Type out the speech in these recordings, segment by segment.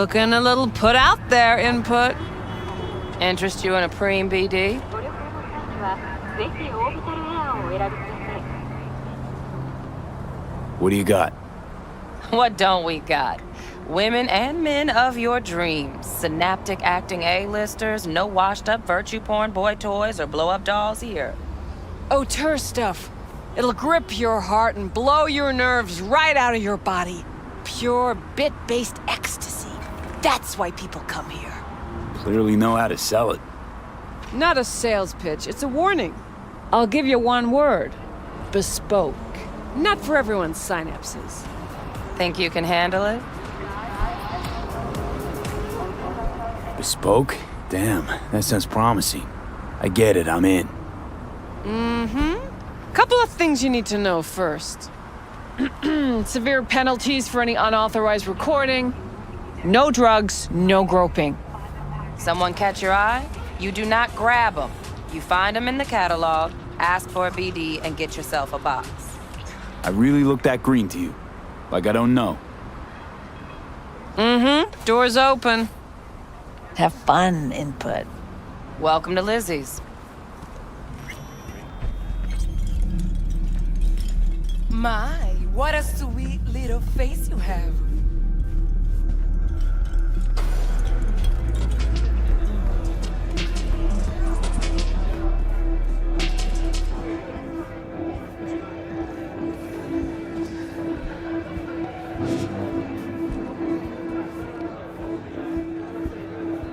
Looking a little put out there, input. Interest you in a preem BD? What do you got? What don't we got? Women and men of your dreams. Synaptic acting A-listers, no washed-up virtue porn boy toys or blow-up dolls here. Auteur stuff. It'll grip your heart and blow your nerves right out of your body. Pure bit-based ecstasy. That's why people come here. Clearly know how to sell it. Not a sales pitch, it's a warning. I'll give you one word. Bespoke. Not for everyone's synapses. Think you can handle it? Bespoke? Damn, that sounds promising. I get it, I'm in. Couple of things you need to know first. Severe penalties for any unauthorized recording. No drugs, no groping. Someone catch your eye? You do not grab them. You find them in the catalog, ask for a BD, and get yourself a box. I really look that green to you. Like I don't know. Door's open. Have fun, input. Welcome to Lizzie's. My, what a sweet little face you have.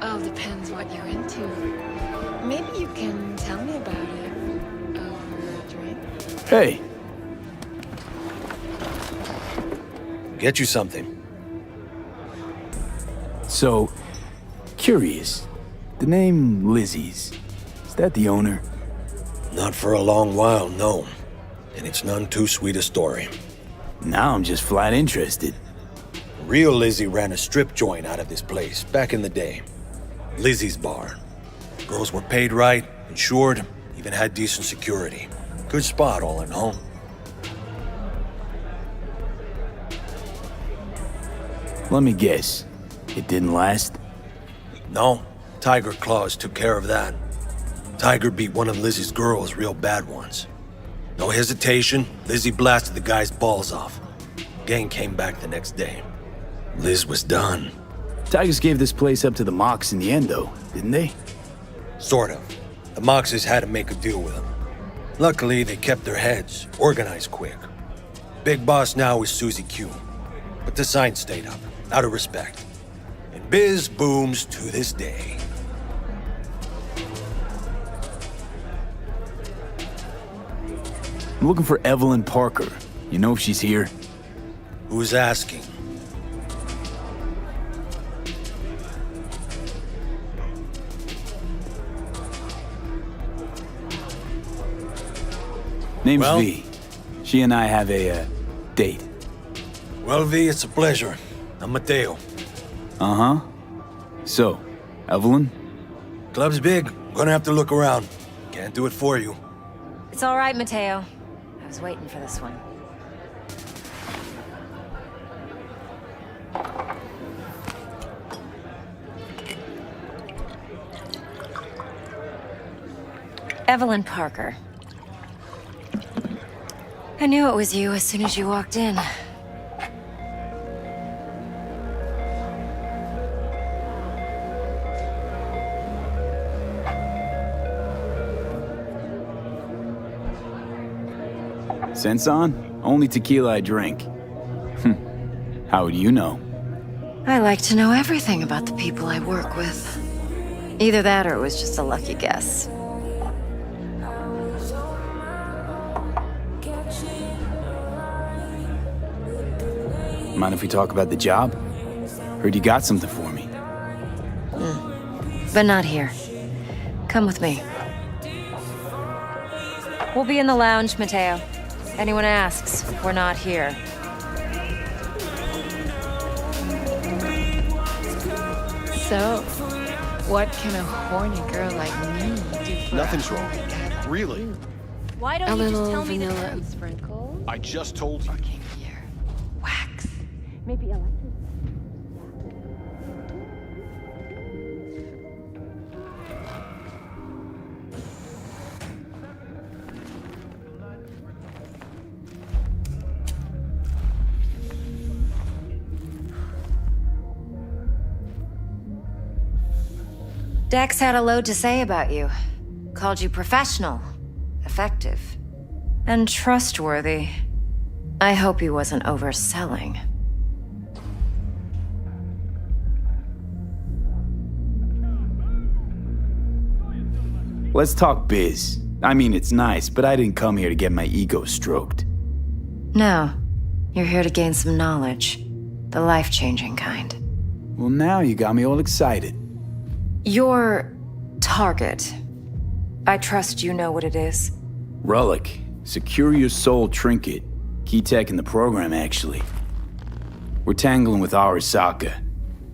All depends what you're into. Maybe you can tell me about it over a drink. Hey, Get you something. so, curious. The name Lizzie's, is that the owner? Not for a long while, no. And it's none too sweet a story. Now I'm just flat interested. Real Lizzie ran a strip joint out of this place back in the day. Lizzie's Bar. Girls were paid right, insured, even had decent security. Good spot all in all. Let me guess. It didn't last? No, Tiger Claws took care of that. Tiger beat one of Lizzie's girls real bad once. No hesitation, Lizzie blasted the guy's balls off. Gang came back the next day. Liz was done. Tigers gave this place up to the Mox in the end, though, didn't they? Sort of. The Moxes had to make a deal with them. Luckily, they kept their heads, organized quick. Big boss now is Susie Q. But the sign stayed up, out of respect. And biz booms to this day. I'm looking for Evelyn Parker. You know if she's here? Who's asking? Name's Well? V. She and I have a, date. Well, V, it's a pleasure. I'm Mateo. Uh-huh. So, Evelyn? Club's big. Gonna have to look around. Can't do it for you. It's all right, Mateo. I was waiting for this one. Evelyn Parker. I knew it was you as soon as you walked in. Sense on? Only tequila I drink. How would you know? I like to know everything about the people I work with. Either that or it was just a lucky guess. Mind if we talk about the job? Heard you got something for me. But not here. Come with me. We'll be in the lounge, Mateo. Anyone asks, we're not here. So, what can a horny girl like me do for Nothing's a wrong. horny guy like Really? you? Why A don't you just little tell me the vanilla and truth? sprinkles? I just told you. King here. Wax. Maybe electric. Dex had a load to say about you. Called you professional, effective, and trustworthy. I hope he wasn't overselling. Let's talk biz. I mean, it's nice, but I didn't come here to get my ego stroked. No, you're here to gain some knowledge. The life-changing kind. Well, now you got me all excited. Your target. I trust you know what it is. Relic. Secure your soul trinket. Key tech in the program, actually. We're tangling with Arasaka,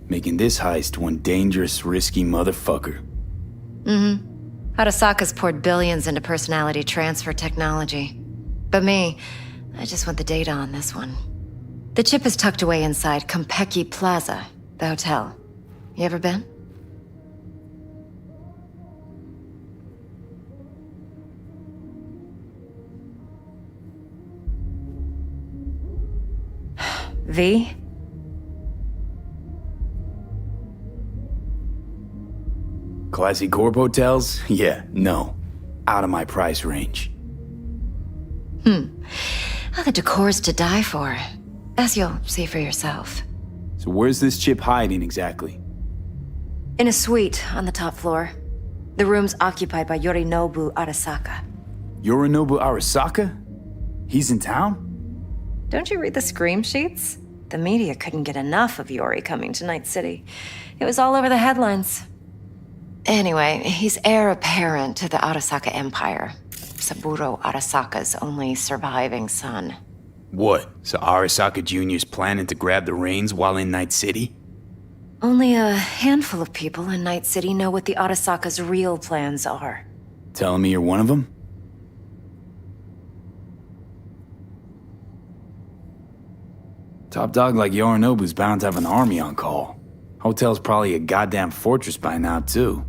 making this heist one dangerous, risky motherfucker. Arasaka's poured billions into personality transfer technology. But me, I just want the data on this one. The chip is tucked away inside Konpeki Plaza, the hotel. You ever been? V? Classy corp hotels? Yeah, no. Out of my price range. Oh, the decor's to die for. As you'll see for yourself. So where's this chip hiding exactly? In a suite on the top floor. The room's occupied by Yorinobu Arasaka. Yorinobu Arasaka? He's in town? Don't you read the scream sheets? The media couldn't get enough of Yori coming to Night City. It was all over the headlines. Anyway, he's heir apparent to the Arasaka Empire. Saburo Arasaka's only surviving son. What? So Arasaka Jr.'s planning to grab the reins while in Night City? Only a handful of people in Night City know what the Arasaka's real plans are. Telling me you're one of them? Top dog like Yorinobu's bound to have an army on call. Hotel's probably a goddamn fortress by now, too.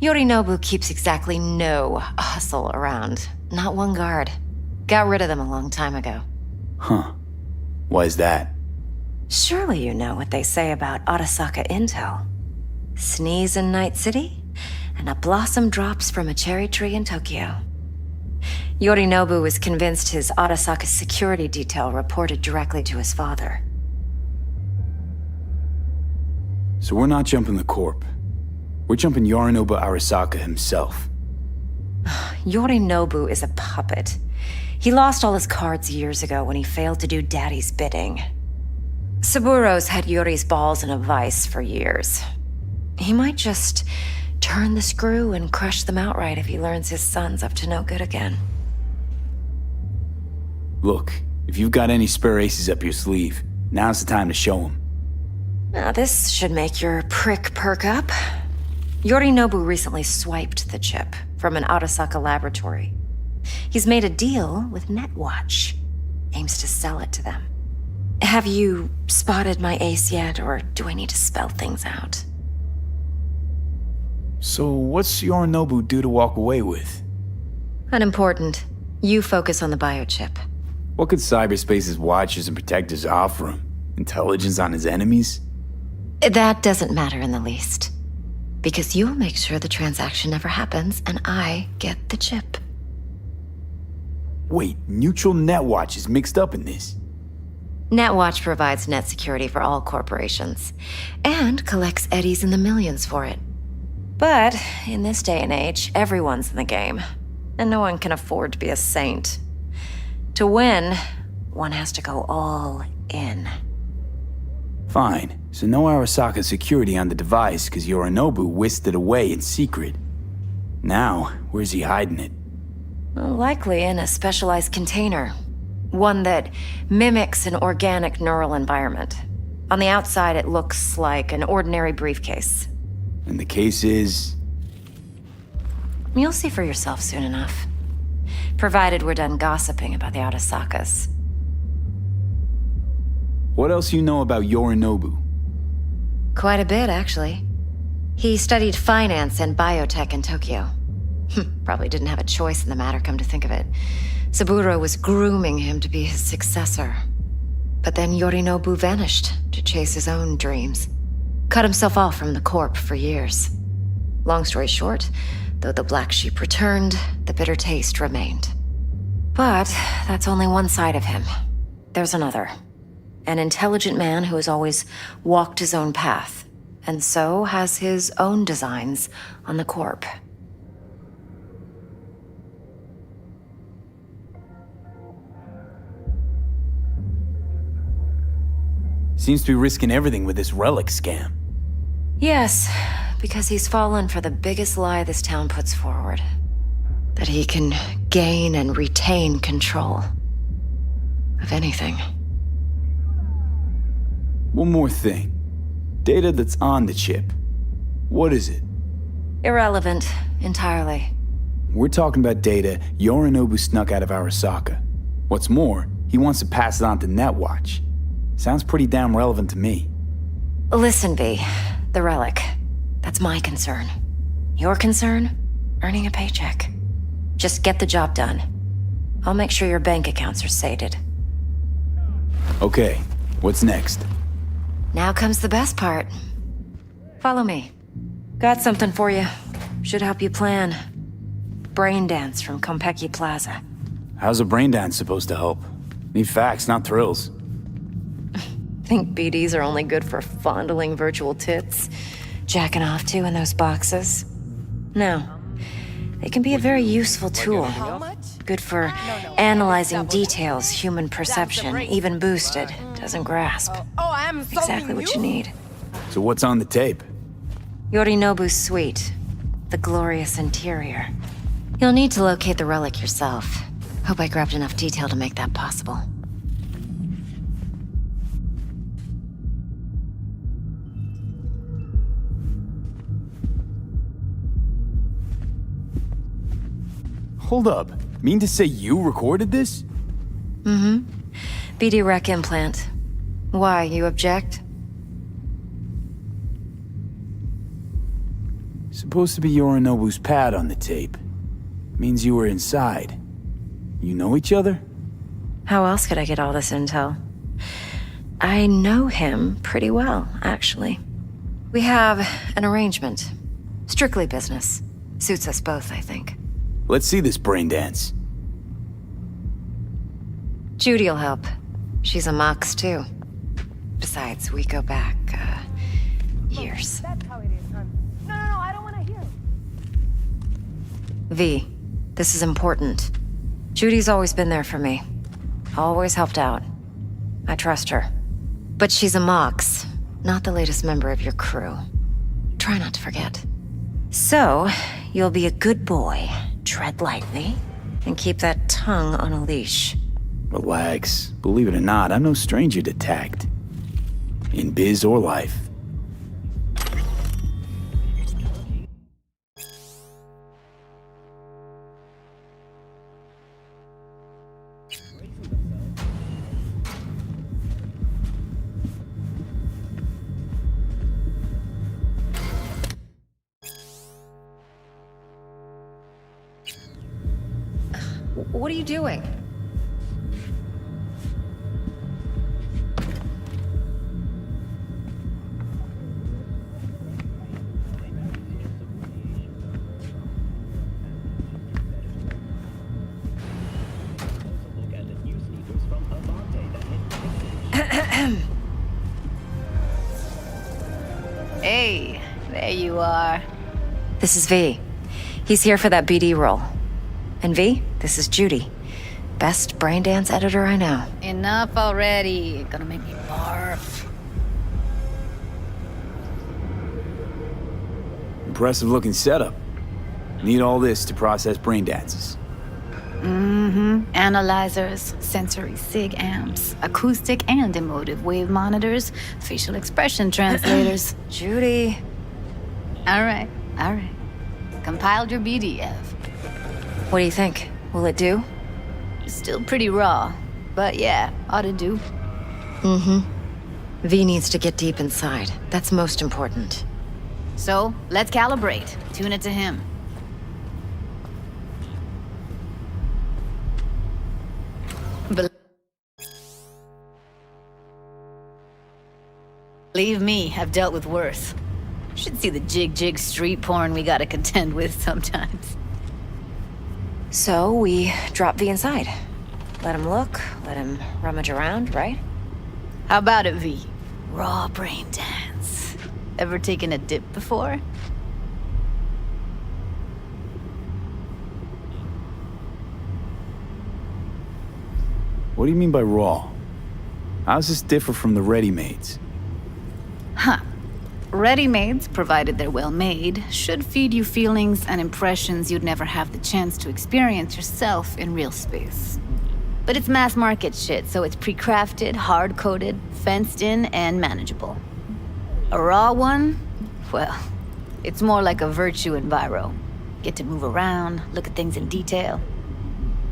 Yorinobu keeps exactly no hustle around. Not one guard. Got rid of them a long time ago. Huh. Why is that? Surely you know what they say about Arasaka intel. Sneeze in Night City, and a blossom drops from a cherry tree in Tokyo. Yorinobu was convinced his Arasaka security detail reported directly to his father. So we're not jumping the corp. We're jumping Yorinobu Arasaka himself. Yorinobu is a puppet. He lost all his cards years ago when he failed to do Daddy's bidding. Saburo's had Yori's balls in a vice for years. He might just turn the screw and crush them outright if he learns his son's up to no good again. Look, if you've got any spare aces up your sleeve, now's the time to show them. Now this should make your prick perk up. Yorinobu recently swiped the chip from an Arasaka laboratory. He's made a deal with Netwatch. Aims to sell it to them. Have you spotted my ace yet, or do I need to spell things out? So what's Yorinobu due to walk away with? Unimportant. You focus on the biochip. What could cyberspace's watchers and protectors offer him? Intelligence on his enemies? That doesn't matter in the least. Because you'll make sure the transaction never happens, and I get the chip. Wait, Neutral Netwatch is mixed up in this. Netwatch provides net security for all corporations, and collects eddies in the millions for it. But in this day and age, everyone's in the game, and no one can afford to be a saint. To win, one has to go all in. Fine, so no Arasaka security on the device because Yorinobu whisked it away in secret. Now, where's he hiding it? Likely in a specialized container. One that mimics an organic neural environment. On the outside, it looks like an ordinary briefcase. And the case is... You'll see for yourself soon enough. Provided we're done gossiping about the Arasakas. What else you know about Yorinobu? Quite a bit, actually. He studied finance and biotech in Tokyo. Probably didn't have a choice in the matter, come to think of it. Saburo was grooming him to be his successor. But then Yorinobu vanished to chase his own dreams. Cut himself off from the Corp for years. Long story short, though the black sheep returned, the bitter taste remained. But that's only one side of him. There's another. An intelligent man who has always walked his own path, and so has his own designs on the Corp. Seems to be risking everything with this relic scam. Yes, because he's fallen for the biggest lie this town puts forward. That he can gain and retain control of anything. One more thing. Data that's on the chip. What is it? Irrelevant, entirely. We're talking about data Yorinobu snuck out of Arasaka. What's more, he wants to pass it on to Netwatch. Sounds pretty damn relevant to me. Listen, V. The relic. That's my concern. Your concern? Earning a paycheck. Just get the job done. I'll make sure your bank accounts are sated. Okay, what's next? Now comes the best part. Follow me. Got something for you. Should help you plan. Braindance from Konpeki Plaza. How's a Braindance supposed to help? Need facts, not thrills. Think BDs are only good for fondling virtual tits? Jacking off to in those boxes? No. They can be a very useful tool. How much? Good for analyzing details human perception, even boosted, doesn't grasp. Oh, I'm so Exactly what you need. So what's on the tape? Yorinobu's suite. The glorious interior. You'll need to locate the relic yourself. Hope I grabbed enough detail to make that possible. Hold up. Mean to say you recorded this? Mm-hmm. BD Rec implant. Why, you object? Supposed to be Yorinobu's pad on the tape. Means you were inside. You know each other? How else could I get all this intel? I know him pretty well, actually. We have an arrangement. Strictly business. Suits us both, I think. Let's see this Braindance. Judy'll help. She's a Mox, too. Besides, we go back, years. That's how it is, hon. No, I don't want to hear. V, this is important. Judy's always been there for me. Always helped out. I trust her. But she's a Mox, not the latest member of your crew. Try not to forget. So, you'll be a good boy, tread lightly, and keep that tongue on a leash. Relax. Believe it or not, I'm no stranger to tact. In biz or life. What are you doing? Hey, there you are. This is V. He's here for that BD role. And V, this is Judy. Best Braindance editor I know. Enough already. Gonna make me barf. Impressive looking setup. Need all this to process Braindances. Analyzers, sensory sig amps, acoustic and emotive wave monitors, facial expression translators. Judy. All right. Compiled your BDF. What do you think? Will it do? Still pretty raw, but yeah, ought to do. V needs to get deep inside. That's most important. So, let's calibrate. Tune it to him. Believe me, I've dealt with worse. Should see the jig street porn we gotta contend with sometimes. So we drop V inside. Let him look, let him rummage around, right? How about it, V? Raw brain dance. Ever taken a dip before? What do you mean by raw? How does this differ from the ready-mades? Huh. Ready-mades, provided they're well made, should feed you feelings and impressions you'd never have the chance to experience yourself in real space. But it's mass market shit, so it's pre-crafted, hard-coded, fenced in, and manageable. A raw one? Well, it's more like a virtue enviro. Get to move around, look at things in detail.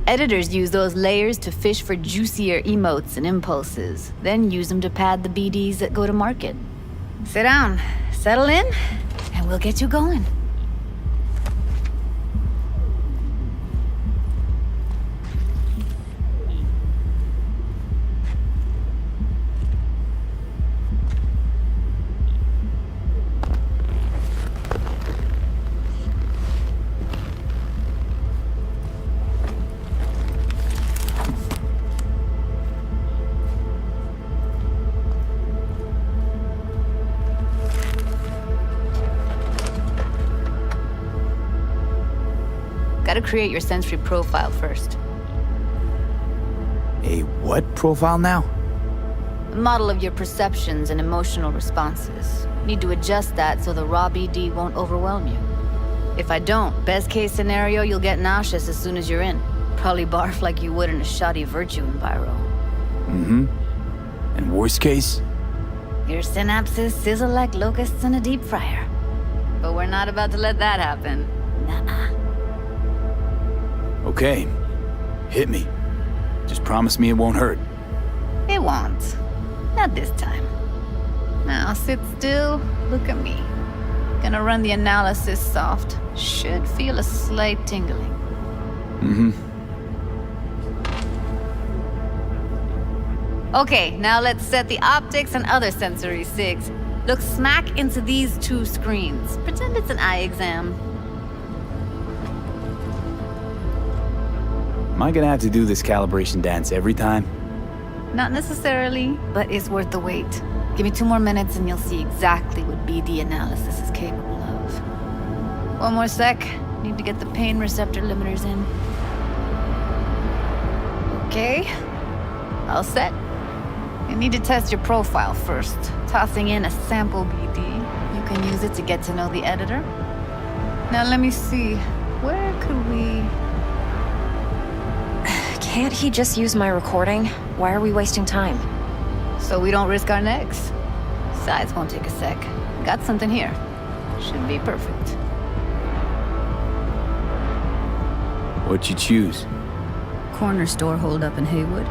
Editors use those layers to fish for juicier emotes and impulses, then use them to pad the BDs that go to market. Sit down, settle in, and we'll get you going. Gotta create your sensory profile first. A what profile now? A model of your perceptions and emotional responses. Need to adjust that so the raw BD won't overwhelm you. If I don't, best case scenario, you'll get nauseous as soon as you're in. Probably barf like you would in a shoddy virtue enviro. Mm-hmm. And worst case? Your synapses sizzle like locusts in a deep fryer. But we're not about to let that happen. Nuh-uh. Okay. Hit me. Just promise me it won't hurt. It won't. Not this time. Now sit still, look at me. Gonna run the analysis soft. Should feel a slight tingling. Mm-hmm. Okay, now let's set the optics and other sensory sigs. Look smack into these two screens. Pretend it's an eye exam. Am I gonna have to do this calibration dance every time? Not necessarily, but it's worth the wait. Give me 2 more minutes and you'll see exactly what BD analysis is capable of. 1 more sec. Need to get the pain receptor limiters in. Okay. All set. You need to test your profile first. Tossing in a sample BD. You can use it to get to know the editor. Now let me see. Where could we... Can't he just use my recording? Why are we wasting time? So we don't risk our necks. Sides won't take a sec. Got something here. Should be perfect. What'd you choose? Corner store holdup in Haywood.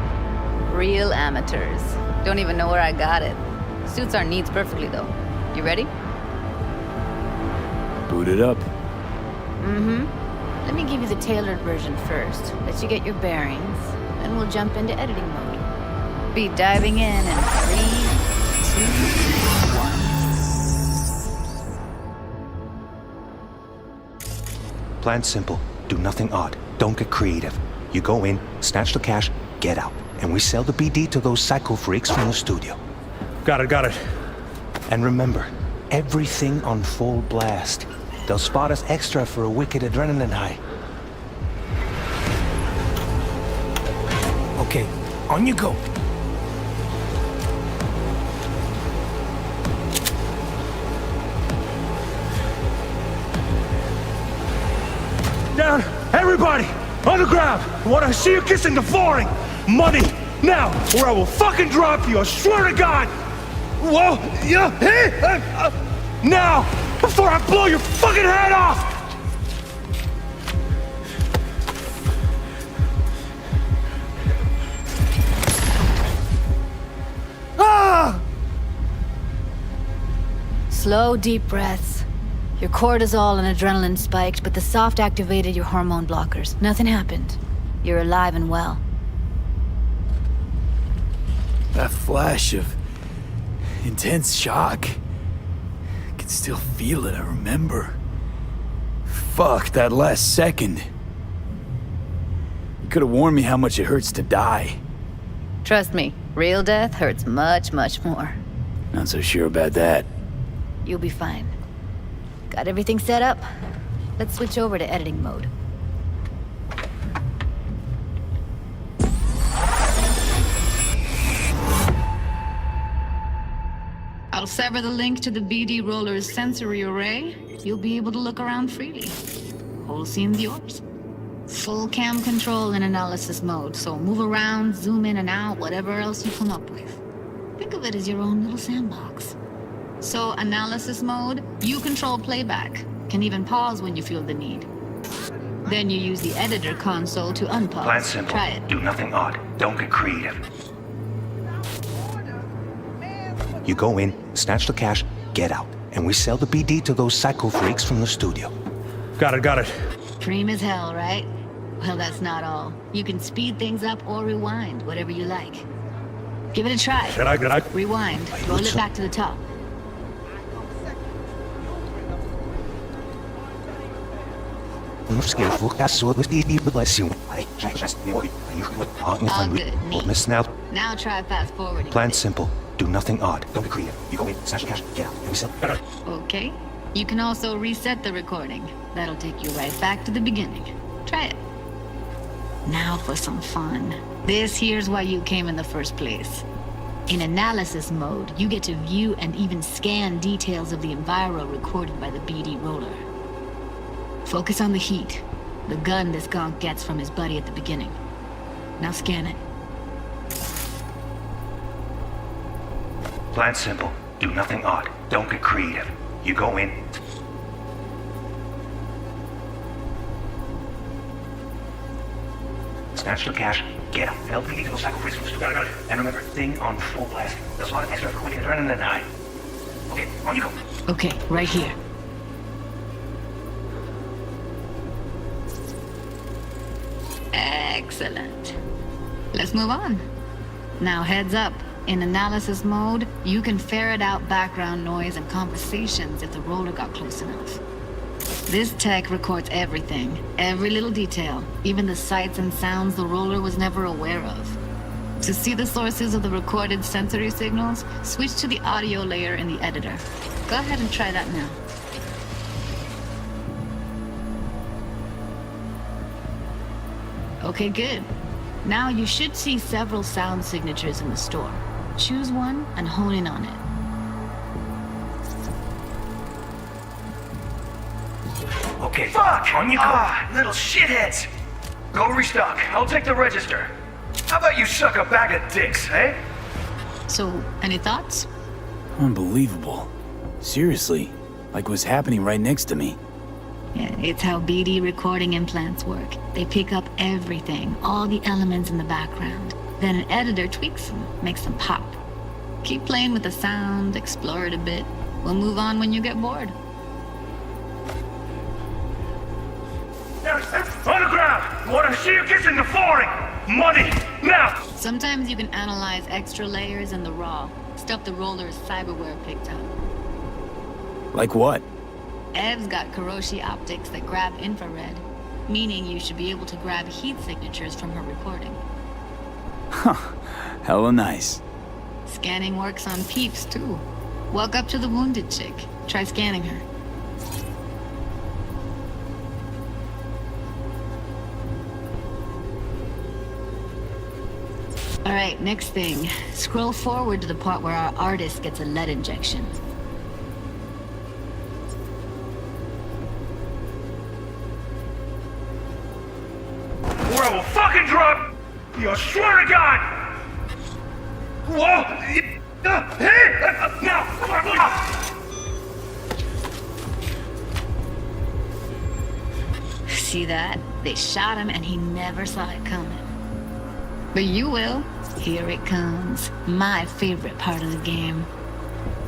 Real amateurs. Don't even know where I got it. Suits our needs perfectly though. You ready? Boot it up. Mm-hmm. Let me give you the tailored version first. Let you get your bearings. Then we'll jump into editing mode. Be diving in 3, 2, 1. Plan simple. Do nothing odd. Don't get creative. You go in, snatch the cash, get out. And we sell the BD to those psycho freaks from the studio. Got it. And remember, everything on full blast. They'll spot us extra for a wicked adrenaline high. Okay, on you go. Down, everybody, on the ground. I want to see you kissing the flooring. Money, now, or I will fucking drop you. I swear to God. Whoa, yeah, hey, now, before I blow your fucking head off. Ah! Slow, deep breaths. Your cortisol and adrenaline spiked, but the soft activated your hormone blockers. Nothing happened. You're alive and well. That flash of intense shock. can still feel it, I remember. Fuck, that last second. You could have warned me how much it hurts to die. Trust me, real death hurts much, much more. Not so sure about that. You'll be fine. Got everything set up? Let's switch over to editing mode. I'll sever the link to the BD Roller's sensory array. You'll be able to look around freely. Whole scene's yours. Full cam control in analysis mode, so move around, zoom in and out, whatever else you come up with. Think of it as your own little sandbox. So, analysis mode, you control playback. Can even pause when you feel the need. Then you use the editor console to unpause. Plan simple. Try it. Do nothing odd. Don't get creative. You go in, snatch the cash, get out. And we sell the BD to those psycho freaks from the studio. Got it. Dream as hell, right? Well, that's not all. You can speed things up or rewind, whatever you like. Give it a try. Rewind. Roll it back to the top. All good. Neat. Now try fast forwarding. Plan simple. Do nothing odd. Don't be creative. You go in, snatch the cash, get out. And we sell. Okay. You can also reset the recording. That'll take you right back to the beginning. Try it. Now for some fun. This here's why you came in the first place. In analysis mode, you get to view and even scan details of the enviro recorded by the BD roller. Focus on the heat, the gun this gonk gets from his buddy at the beginning. Now scan it. Plan simple. Do nothing odd. Don't get creative. You go in. Snatch the cash, get out. LPD to those psycho freaks from the studio. And remember, thing on full blast. There's a lot of extra for when you turn in the night. Okay, on you go. Okay, right here. Excellent. Let's move on. Now heads up. In analysis mode, you can ferret out background noise and conversations if the roller got close enough. This tech records everything, every little detail, even the sights and sounds the roller was never aware of. To see the sources of the recorded sensory signals, switch to the audio layer in the editor. Go ahead and try that now. Okay, good. Now you should see several sound signatures in the store. Choose one and hone in on it. Okay, fuck! On you go! Little shitheads! Go restock. I'll take the register. How about you suck a bag of dicks, eh? So, any thoughts? Unbelievable. Seriously, like what's happening right next to me. Yeah, it's how BD recording implants work. They pick up everything, all the elements in the background. Then an editor tweaks them, makes them pop. Keep playing with the sound, explore it a bit. We'll move on when you get bored. On the ground! Want to see you kissing the flooring! Money! Now! Sometimes you can analyze extra layers in the raw, stuff the roller's cyberware picked up. Like what? Ev's got Kiroshi optics that grab infrared, meaning you should be able to grab heat signatures from her recording. Huh. Hella nice. Scanning works on peeps, too. Walk up to the wounded chick. Try scanning her. Alright, next thing. Scroll forward to the part where our artist gets a lead injection. Or I will fucking drop! You swear to God! Whoa! See that? They shot him and he never saw it coming. But you will. Here it comes. My favorite part of the game.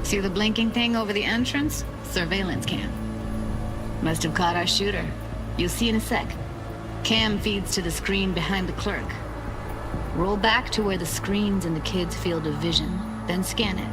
See the blinking thing over the entrance? Surveillance cam. Must have caught our shooter. You'll see in a sec. Cam feeds to the screen behind the clerk. Roll back to where the screen's in the kid's field of vision, then scan it.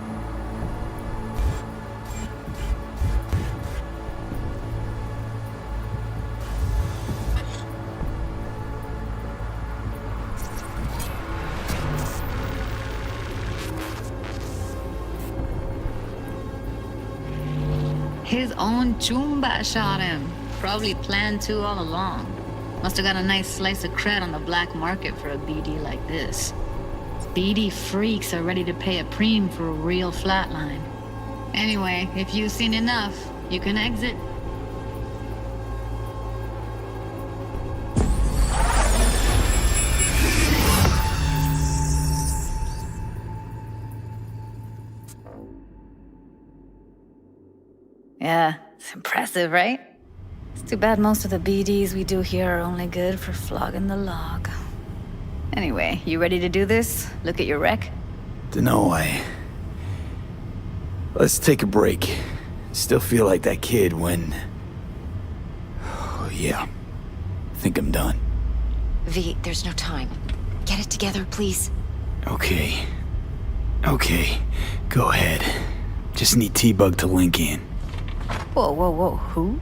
His own Chumba shot him. Probably planned to all along. Must have got a nice slice of cred on the black market for a BD like this. BD freaks are ready to pay a preem for a real flatline. Anyway, if you've seen enough, you can exit. Yeah, it's impressive, right? It's too bad most of the BDs we do here are only good for flogging the log. Anyway, you ready to do this? Look at your wreck? Dunno, Let's take a break. Still feel like that kid when... Oh, yeah. Think I'm done. V, there's no time. Get it together, please. Okay. Go ahead. Just need T-Bug to link in. Whoa, who?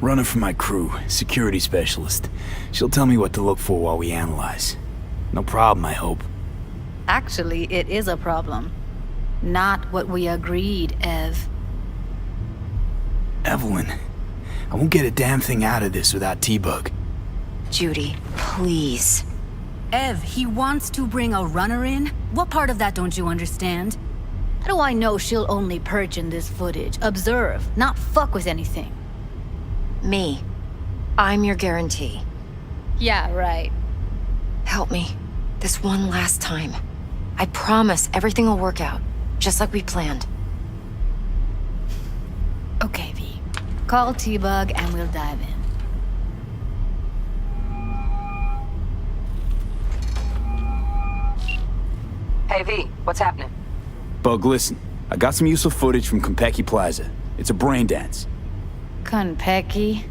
Running for my crew, security specialist. She'll tell me what to look for while we analyze. No problem, I hope. Actually, it is a problem. Not what we agreed, Ev. Evelyn, I won't get a damn thing out of this without T-Bug. Judy, please. Ev, he wants to bring a runner in? What part of that don't you understand? How do I know she'll only perch in this footage, observe, not fuck with anything? Me. I'm your guarantee. Yeah, right. Help me. This one last time. I promise everything will work out, just like we planned. Okay, V. Call T-Bug and we'll dive in. Hey, V, what's happening? Bug, listen. I got some useful footage from Konpeki Plaza. It's a Braindance. Konpeki?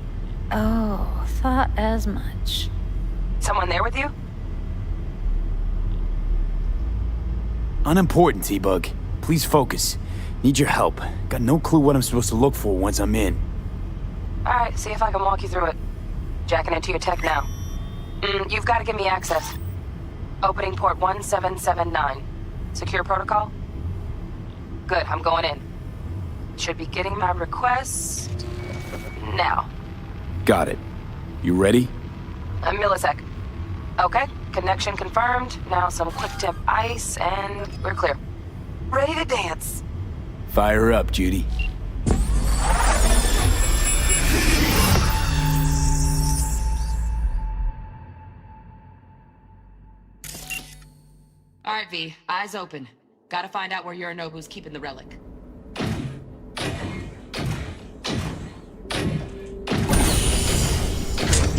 Oh, thought as much. Someone there with you? Unimportant, T-Bug. Please focus. Need your help. Got no clue what I'm supposed to look for once I'm in. Alright, see if I can walk you through it. Jacking into your tech now. You've got to give me access. Opening port 1779. Secure protocol? Good, I'm going in. Should be getting my request... now. Got it. You ready? A millisec. Okay, connection confirmed. Now some quick tip ice, and we're clear. Ready to dance. Fire up, Judy. Alright, V, eyes open. Gotta find out where Yorinobu's keeping the relic.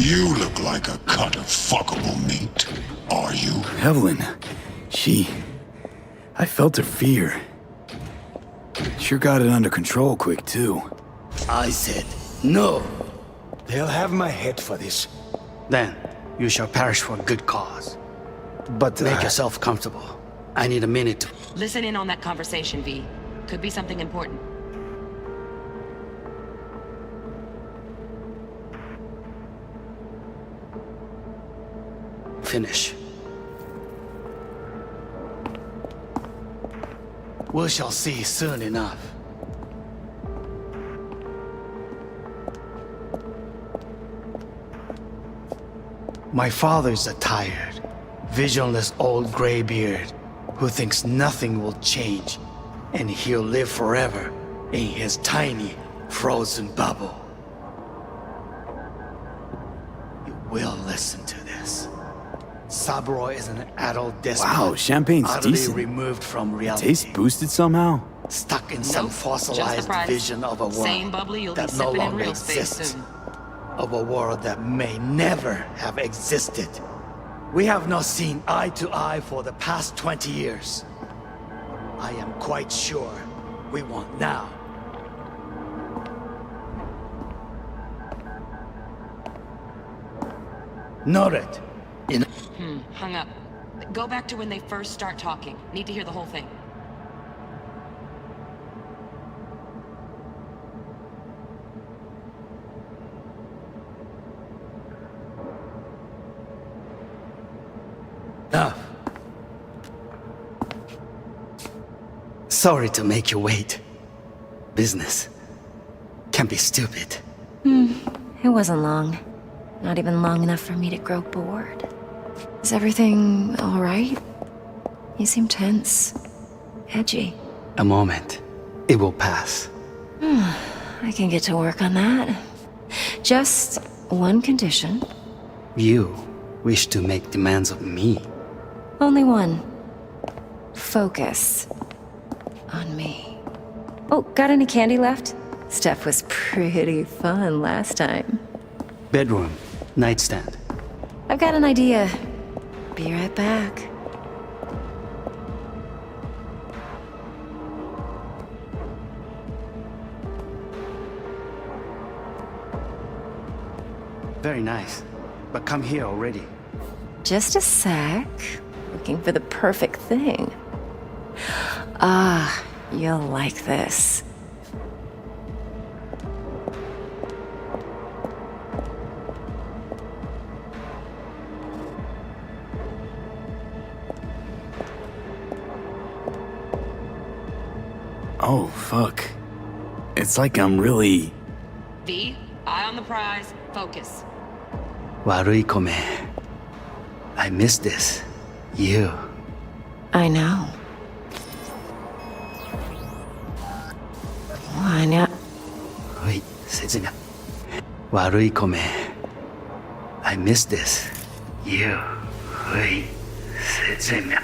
You look like a cut of fuckable meat. Are you? Evelyn, I felt her fear. Sure got it under control quick, too. I said, no. They'll have my head for this. Then, you shall perish for a good cause. But make yourself comfortable. I need a minute to... Listen in on that conversation, V. Could be something important. finish. We shall see soon enough. My father's a tired, visionless old graybeard who thinks nothing will change, and he'll live forever in his tiny, frozen bubble. You will listen to this. Saburo is an adult despot. Wow, champagne's utterly decent. removed from reality. Taste boosted somehow? Stuck in some fossilized vision of a world Same bubbly you'll be that no sipping in longer real space exists. soon. Of a world that may never have existed. We have not seen eye to eye for the past 20 years. I am quite sure we won't now. Noted. Hung up. Go back to when they first start talking. Need to hear the whole thing. Enough. Sorry to make you wait. Business. can't be stupid. It wasn't long. Not even long enough for me to grow bored. Is everything all right? You seem tense. Edgy. A moment. It will pass. I can get to work on that. Just one condition. You wish to make demands of me. Only one. Focus on me. Oh, got any candy left? Stuff was pretty fun last time. Bedroom. Nightstand. I've got an idea. Be right back. Very nice. But come here already. Just a sec. Looking for the perfect thing. Ah, you'll like this. Oh, fuck. It's like I'm really... V, eye on the prize, focus. Warui kome. I miss this. You. I know. Why Wait, Setsuna. Warui kome. I miss this. You. Wait, Setsuna.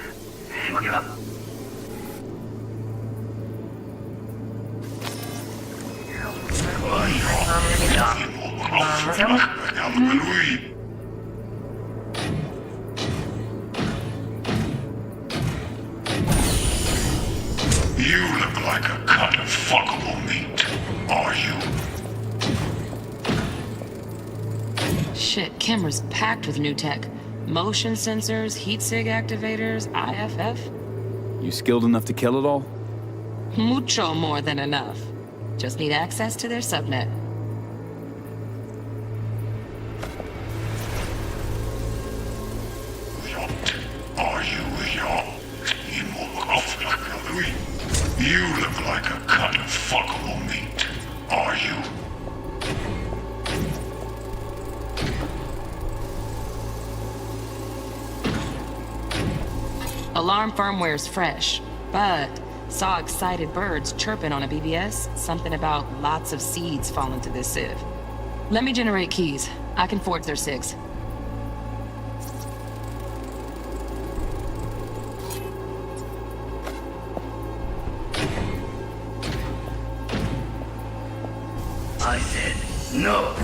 You look like a cut of fuckable meat. Are you? Shit, camera's packed with new tech. Motion sensors, heat sig activators, IFF. You skilled enough to kill it all? Mucho more than enough. Just need access to their subnet. Are you You look like a cut of fuckable meat. Are you? Alarm firmware's fresh, but saw excited birds chirping on a BBS. Something about lots of seeds falling to this sieve. Let me generate keys. I can forge their SIGs. I said no.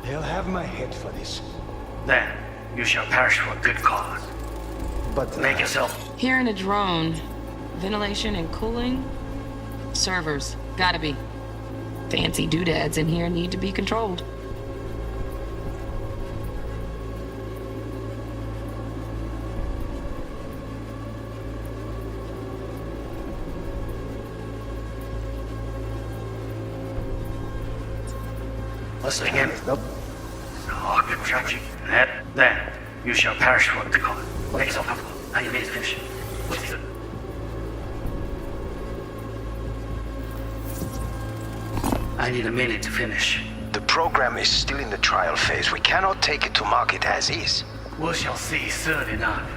They'll have my head for this. Then you shall perish for a good cause. But make yourself... Here in a drone. Ventilation and cooling? Servers. Gotta be. Fancy doodads in here need to be controlled. Listen again. Nope. Then you shall perish for a good cause. Make yourself comfortable. Now you made it finish. What's this? I need a minute to finish. The program is still in the trial phase. We cannot take it to market as is. We shall see soon enough.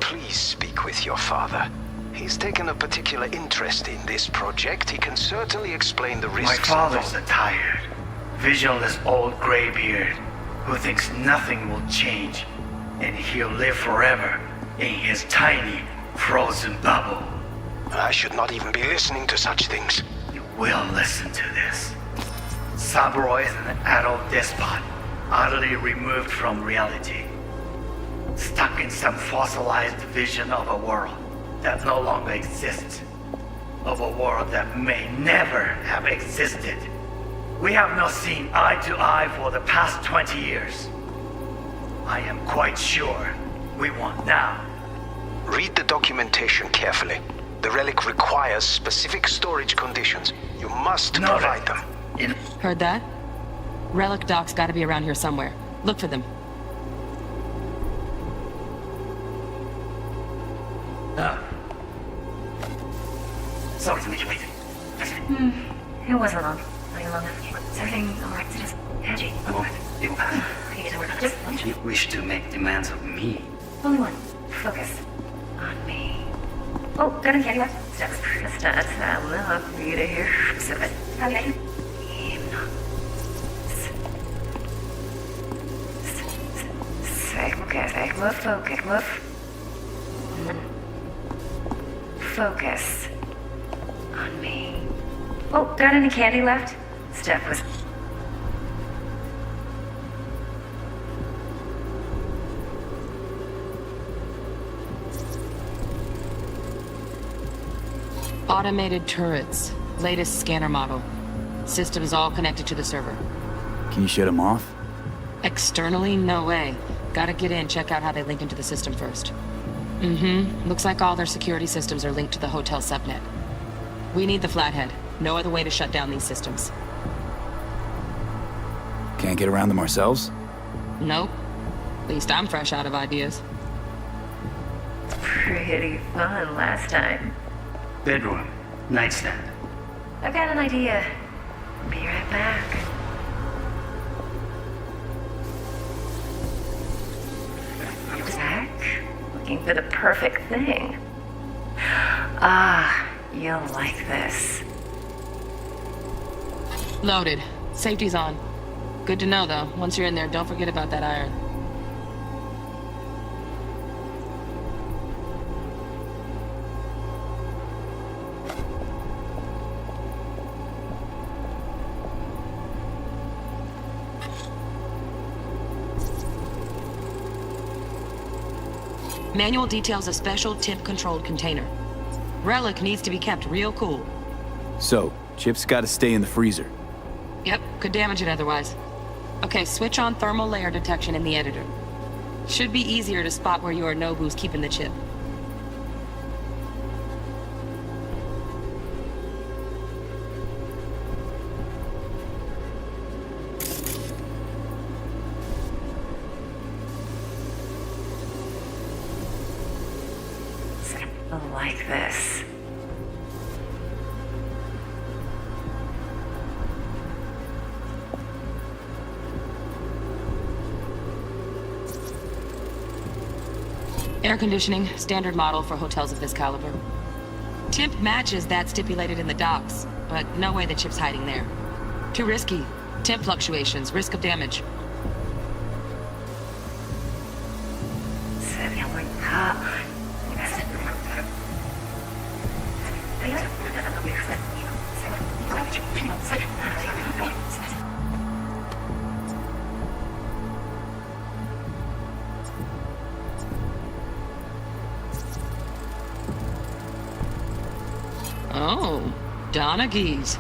Please speak with your father. He's taken a particular interest in this project. He can certainly explain the risks. My father's a tired, visionless old graybeard who thinks nothing will change, and he'll live forever in his tiny, frozen bubble. I should not even be listening to such things. You will listen to this. Saburo is an adult despot, utterly removed from reality. Stuck in some fossilized vision of a world that no longer exists. Of a world that may never have existed. We have not seen eye to eye for the past 20 years. I am quite sure we won't now. Read the documentation carefully. The relic requires specific storage conditions. You must provide them. Heard that? Relic docs gotta be around here somewhere. Look for them. Sorry to make you wait. It wasn't long. I wish to make demands of me. Only one. Focus on me. Oh, got a candy left. Steps. That's enough for you to hear. Stupid. Okay. Focus on me. Oh, got any candy left? Steph was. Automated turrets. Latest scanner model. Systems all connected to the server. Can you shut them off? Externally, no way. Gotta get in, check out how they link into the system first. Looks like all their security systems are linked to the hotel subnet. We need the flathead. No other way to shut down these systems. Can't get around them ourselves? Nope. At least I'm fresh out of ideas. Pretty fun last time. Bedroom. Nightstand. I've got an idea. Be right back. Back? Looking for the perfect thing. Ah, you'll like this. Loaded. Safety's on. Good to know, though. Once you're in there, don't forget about that iron. Manual details a special temp-controlled container. Relic needs to be kept real cool. So, chips gotta stay in the freezer. Yep, could damage it otherwise. Okay, switch on thermal layer detection in the editor. Should be easier to spot where Yorinobu's keeping the chip. Like this. Air conditioning, standard model for hotels of this caliber. Temp matches that stipulated in the docs, but no way the chip's hiding there. Too risky. Temp fluctuations, risk of damage. Oh, Donaghys.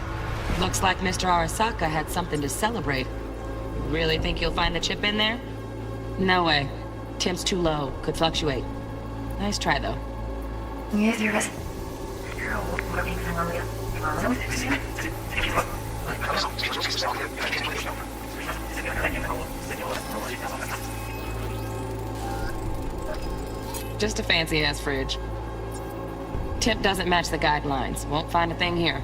Looks like Mr. Arasaka had something to celebrate. Really think you'll find the chip in there? No way. Temp's too low. Could fluctuate. Nice try, though. Just a fancy-ass fridge. Tip doesn't match the guidelines. Won't find a thing here.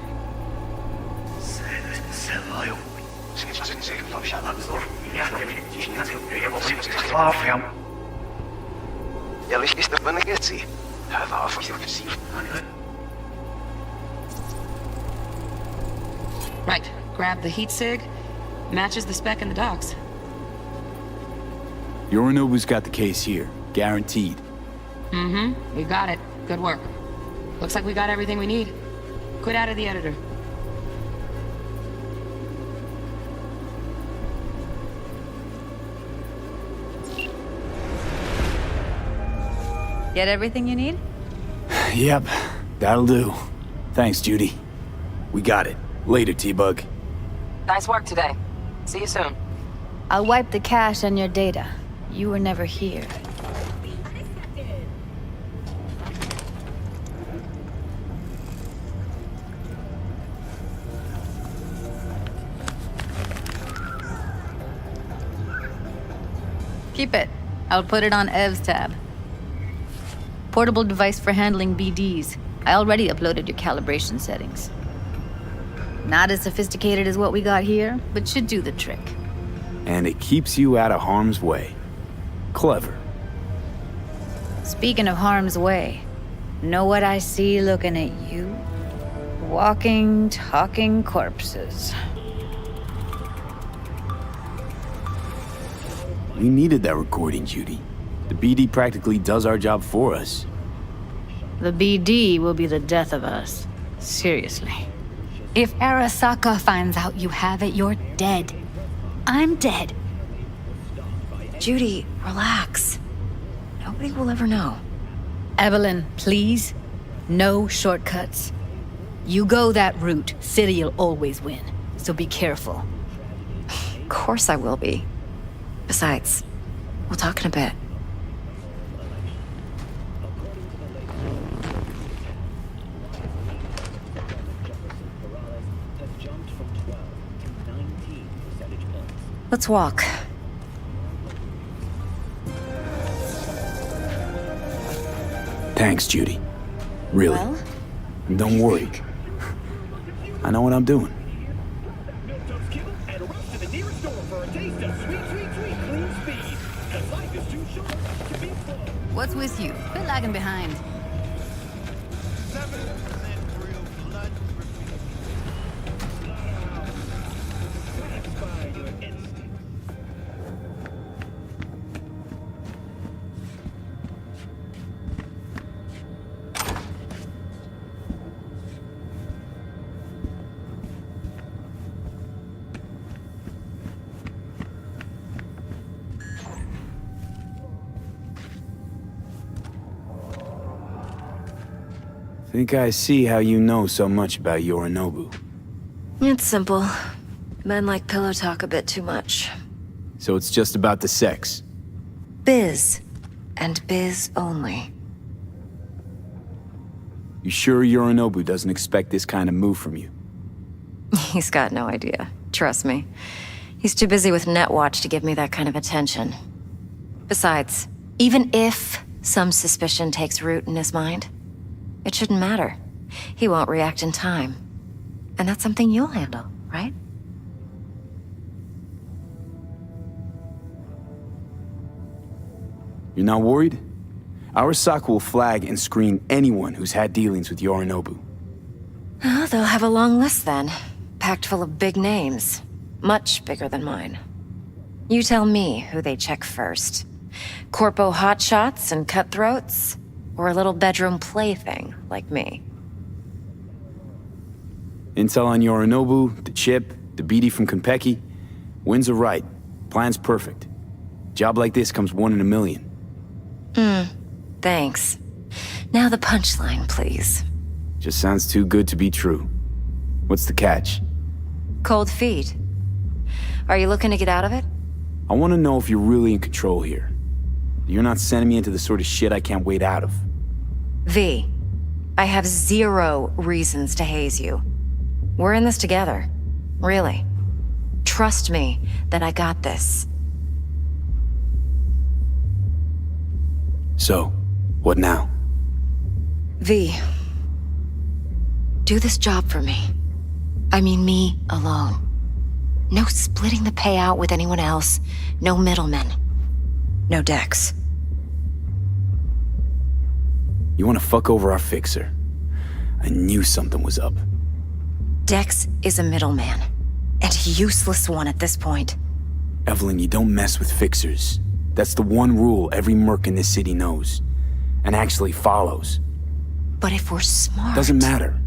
Off him. Right. Grab the heat sig. Matches the spec in the docs. Yorinobu's got the case here. Guaranteed. We got it. Good work. Looks like we got everything we need. Quit out of the editor. Get everything you need? Yep, that'll do. Thanks, Judy. We got it. Later, T-Bug. Nice work today. See you soon. I'll wipe the cache on your data. You were never here. Keep it. I'll put it on Ev's tab. Portable device for handling BDs. I already uploaded your calibration settings. Not as sophisticated as what we got here, but should do the trick. And it keeps you out of harm's way. Clever. Speaking of harm's way, know what I see looking at you? Walking, talking corpses. We needed that recording, Judy. The BD practically does our job for us. The BD will be the death of us. Seriously. If Arasaka finds out you have it, you're dead. I'm dead. Judy, relax. Nobody will ever know. Evelyn, please. No shortcuts. You go that route, City'll always win. So be careful. Of course I will be. Besides, we'll talk in a bit. Let's walk. Thanks, Judy. Really. Well? And don't worry. I know what I'm doing. What's with you? Quit lagging behind. Think I see how you know so much about Yorinobu. It's simple. Men like pillow talk a bit too much. So it's just about the sex. Biz. And biz only. You sure Yorinobu doesn't expect this kind of move from you? He's got no idea. Trust me. He's too busy with Netwatch to give me that kind of attention. Besides, even if some suspicion takes root in his mind, it shouldn't matter. He won't react in time. And that's something you'll handle, right? You're not worried? Arasaka will flag and screen anyone who's had dealings with Yorinobu. Oh, they'll have a long list then. Packed full of big names. Much bigger than mine. You tell me who they check first. Corpo hotshots and cutthroats? Or a little bedroom plaything like me? Intel on Yorinobu, the chip, the BD from Konpeki. Winds are right. Plan's perfect. Job like this comes 1 in a million. Thanks. Now the punchline, please. Just sounds too good to be true. What's the catch? Cold feet. Are you looking to get out of it? I want to know if you're really in control here. You're not sending me into the sort of shit I can't wait out of. V, I have 0 reasons to haze you. We're in this together. Really. Trust me that I got this. So, what now? V, do this job for me. I mean me alone. No splitting the payout with anyone else. No middlemen. No Dex. You want to fuck over our fixer? I knew something was up. Dex is a middleman. And a useless one at this point. Evelyn, you don't mess with fixers. That's the one rule every merc in this city knows. And actually follows. But if we're smart... Doesn't matter.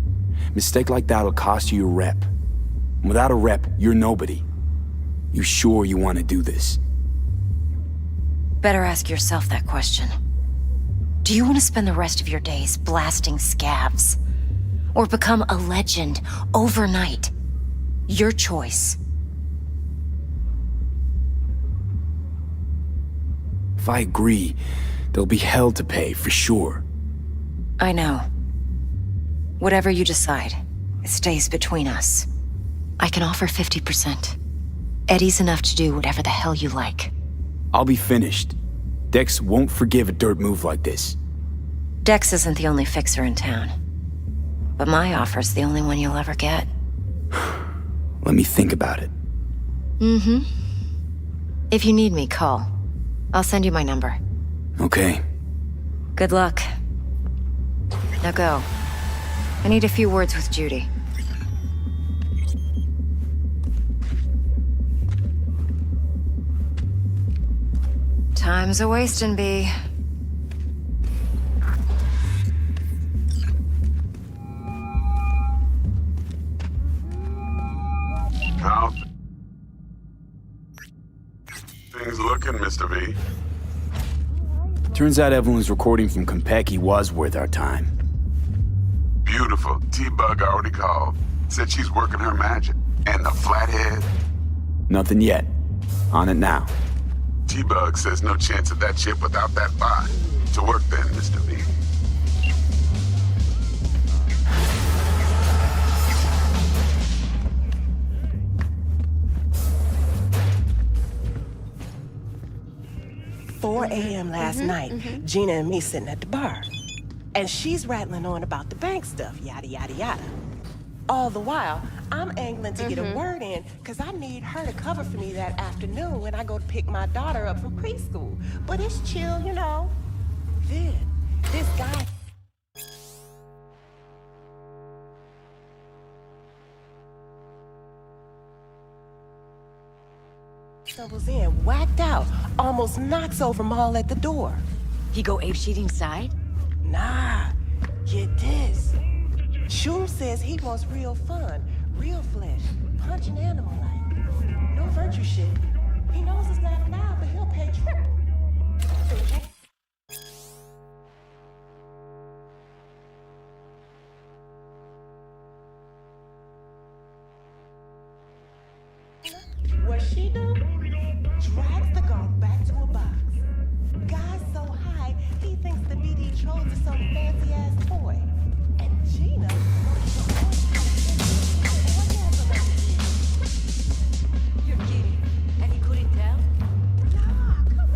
Mistake like that'll cost you your rep. And without a rep, you're nobody. You sure you want to do this? Better ask yourself that question. Do you want to spend the rest of your days blasting scavs? Or become a legend overnight? Your choice. If I agree, there'll be hell to pay, for sure. I know. Whatever you decide, it stays between us. I can offer 50%. Eddie's enough to do whatever the hell you like. I'll be finished. Dex won't forgive a dirt move like this. Dex isn't the only fixer in town. But my offer's the only one you'll ever get. Let me think about it. Mm-hmm. If you need me, call. I'll send you my number. Okay. Good luck. Now go. I need a few words with Judy. Time's a wasting, B. How things looking, Mr. V? Turns out Evelyn's recording from Konpeki was worth our time. Beautiful. T-Bug already called. Said she's working her magic. And the flathead? Nothing yet. On it now. T-Bug says no chance of that chip without that bot. To work then, Mr. V. "4 a.m. last night, Gina and me sitting at the bar. And she's rattling on about the bank stuff, yada, yada, yada. All the while, I'm angling to get a word in, because I need her to cover for me that afternoon when I go to pick my daughter up from preschool. But it's chill, you know. Then, this guy... stumbles in, whacked out, almost knocks over Maul at the door. He go ape-shit inside? Nah, get this. Shum says he wants real fun, real flesh, punching animal like. No virtue shit. He knows it's not allowed, but he'll pay triple. What she do? Drags the gunk back to a box. Guy's so high, he thinks the BD trolls are some fancy-ass toy. And Gina... You're kidding. And he couldn't tell? Nah, come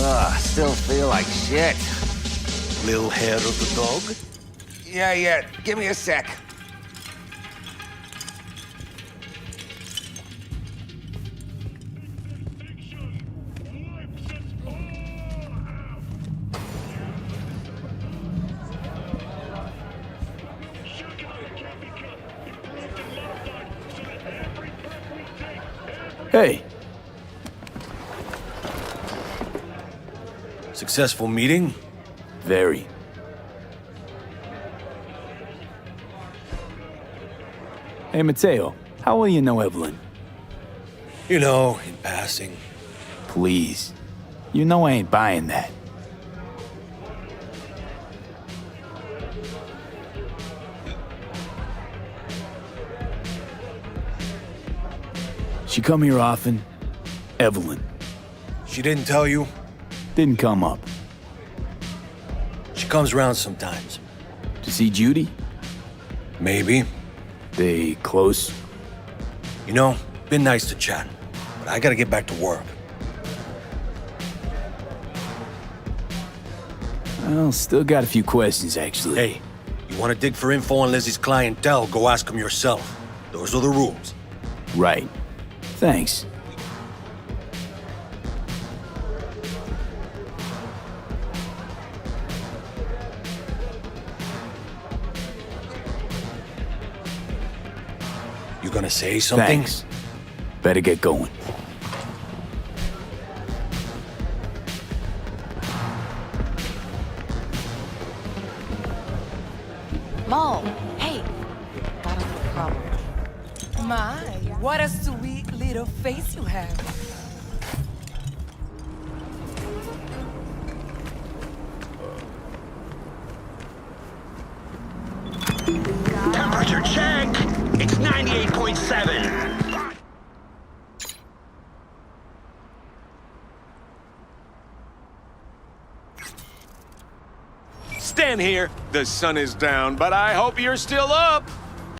on. Still feel like shit. Little hair of the dog? Yeah. Give me a sec. Hey. Successful meeting? Very. Hey, Mateo. How well you know Evelyn? You know, in passing. Please. You know I ain't buying that. She come here often? Evelyn. She didn't tell you? Didn't come up. She comes around sometimes. To see Judy? Maybe. They close? You know, been nice to chat, but I gotta get back to work. Well, still got a few questions, actually. Hey, you wanna dig for info on Lizzie's clientele, go ask them yourself. Those are the rules. Right. Thanks. You gonna say something? Thanks. Better get going. Maul, hey. Got a little problem. My, what a sweet little face you have. Temperature check! It's 98.7. Stand here. The sun is down, but I hope you're still up.